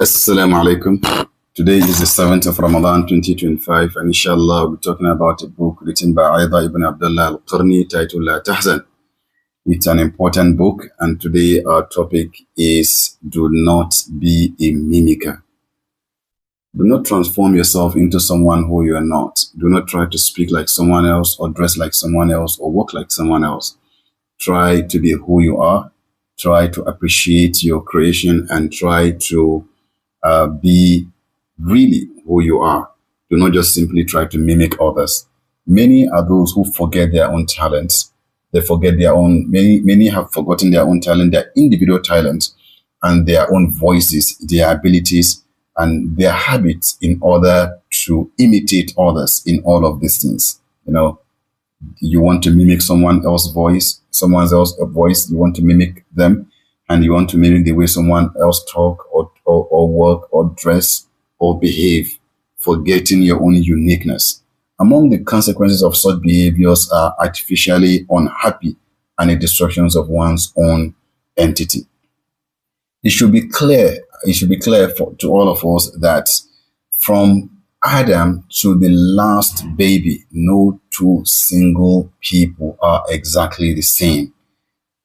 Assalamu alaikum. Today is the 7th of Ramadan 2025, and inshallah we'll be talking about a book written by Aida ibn Abdullah al-Qarni titled La Tahzan. It's an important book, and today our topic is do not be a mimicker. Do not transform yourself into someone who you are not. Do not try to speak like someone else or dress like someone else or walk like someone else. Try to be who you are. Try to appreciate your creation and try to be really who you are. Do not just simply try to mimic others. Many are those who forget their own talents. They forget their own, many have forgotten their own talent, their individual talents and their own voices, their abilities and their habits in order to imitate others in all of these things. You want to mimic someone else's voice, you want to mimic them, and you want to mimic the way someone else talk or work or dress or behave, forgetting your own uniqueness. Among the consequences of such behaviors are artificially unhappy and the destructions of one's own entity. It should be clear to all of us that from Adam to the last baby, no two single people are exactly the same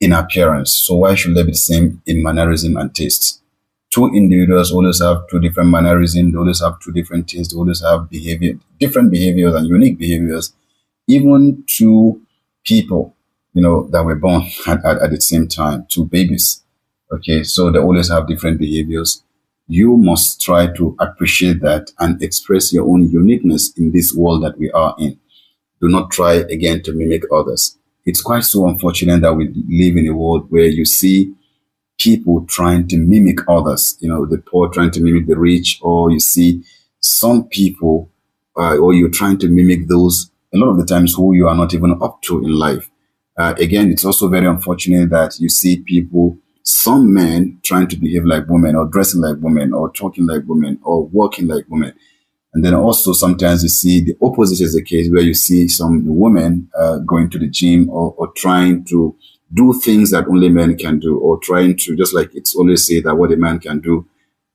in appearance. So why should they be the same in mannerism and tastes? Two individuals always have two different mannerisms, they always have two different tastes, they always have different behaviors and unique behaviors. Even two people, that were born at the same time, two babies. Okay, so they always have different behaviors. You must try to appreciate that and express your own uniqueness in this world that we are in. Do not try again to mimic others. It's quite so unfortunate that we live in a world where you see people trying to mimic others, the poor trying to mimic the rich, or you see some people, or you're trying to mimic those, a lot of the times, who you are not even up to in life. Again, it's also very unfortunate that you see people, some men trying to behave like women or dressing like women or talking like women or walking like women. And then also sometimes you see the opposite is the case where you see some women going to the gym or trying to do things that only men can do, or trying to, just like it's always said that what a man can do,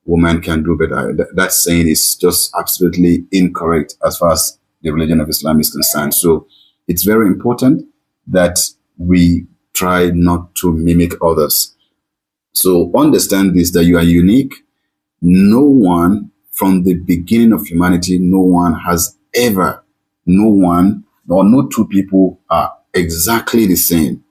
woman can do better. That saying is just absolutely incorrect as far as the religion of Islam is concerned. So it's very important that we try not to mimic others. So understand this, that you are unique. No one from the beginning of humanity, no one or no two people are exactly the same.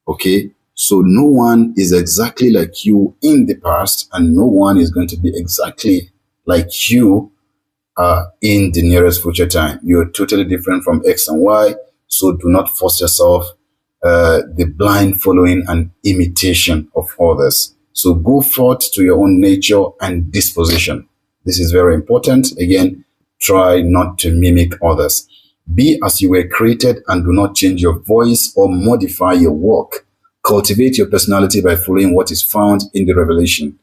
Okay, so no one is exactly like you in the past, and no one is going to be exactly like you in the nearest future time. You're totally different from X and Y, so do not force yourself the blind following and imitation of others. So go forth to your own nature and disposition. This is very important. Again, try not to mimic others. Be as you were created and do not change your voice or modify your walk. Cultivate your personality by following what is found in the revelation,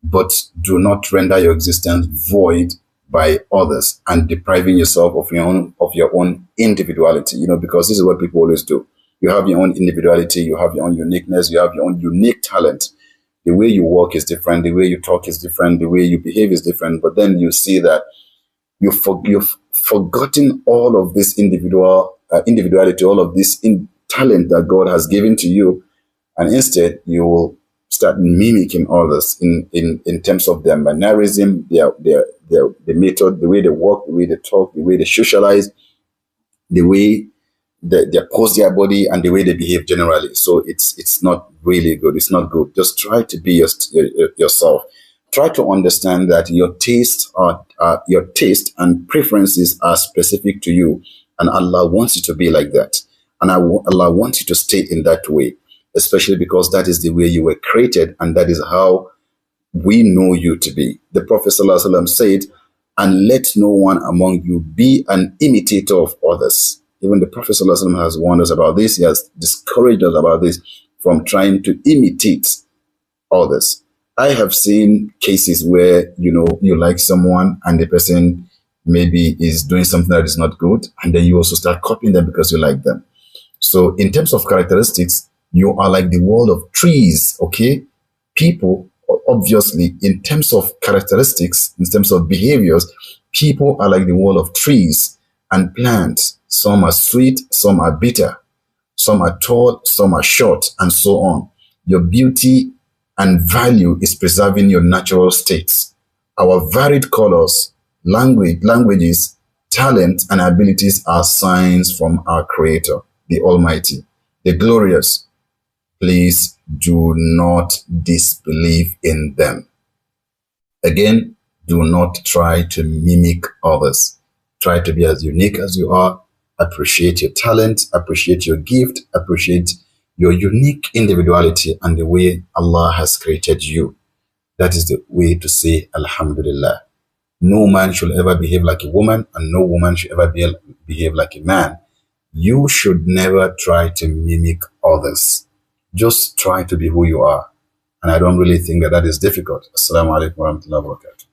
but do not render your existence void by others and depriving yourself of your own individuality, because this is what people always do. You have your own individuality, you have your own uniqueness, you have your own unique talent. The way you walk is different, the way you talk is different, the way you behave is different, but then you see that you've forgotten all of this individuality, all of this talent that God has given to you, and instead you will start mimicking others in terms of their mannerism, their method, the way they walk, the way they talk, the way they socialize, the way they pose their body, and the way they behave generally. So it's not really good. It's not good. Just try to be yourself. Try to understand that your taste and preferences are specific to you, and Allah wants you to be like that, and Allah wants you to stay in that way, especially because that is the way you were created, and that is how we know you to be. The Prophet ﷺ said, "And let no one among you be an imitator of others." Even the Prophet ﷺ has warned us about this. He has discouraged us about this, from trying to imitate others. I have seen cases where, you like someone and the person maybe is doing something that is not good, and then you also start copying them because you like them. So in terms of characteristics, you are like the world of trees, okay? People obviously, in terms of characteristics, in terms of behaviors, people are like the wall of trees and plants. Some are sweet, some are bitter, some are tall, some are short, and so on. Your beauty and value is preserving your natural states. Our varied colors, languages, talent, and abilities are signs from our Creator, the Almighty, the Glorious. Please do not disbelieve in them. Again, do not try to mimic others. Try to be as unique as you are. Appreciate your talent, appreciate your gift, appreciate your unique individuality and the way Allah has created you. That is the way to say Alhamdulillah. No man should ever behave like a woman, and no woman should ever behave like a man. You should never try to mimic others. Just try to be who you are. And I don't really think that is difficult. Assalamu alaikum wa rahmatullahi wa barakatuh.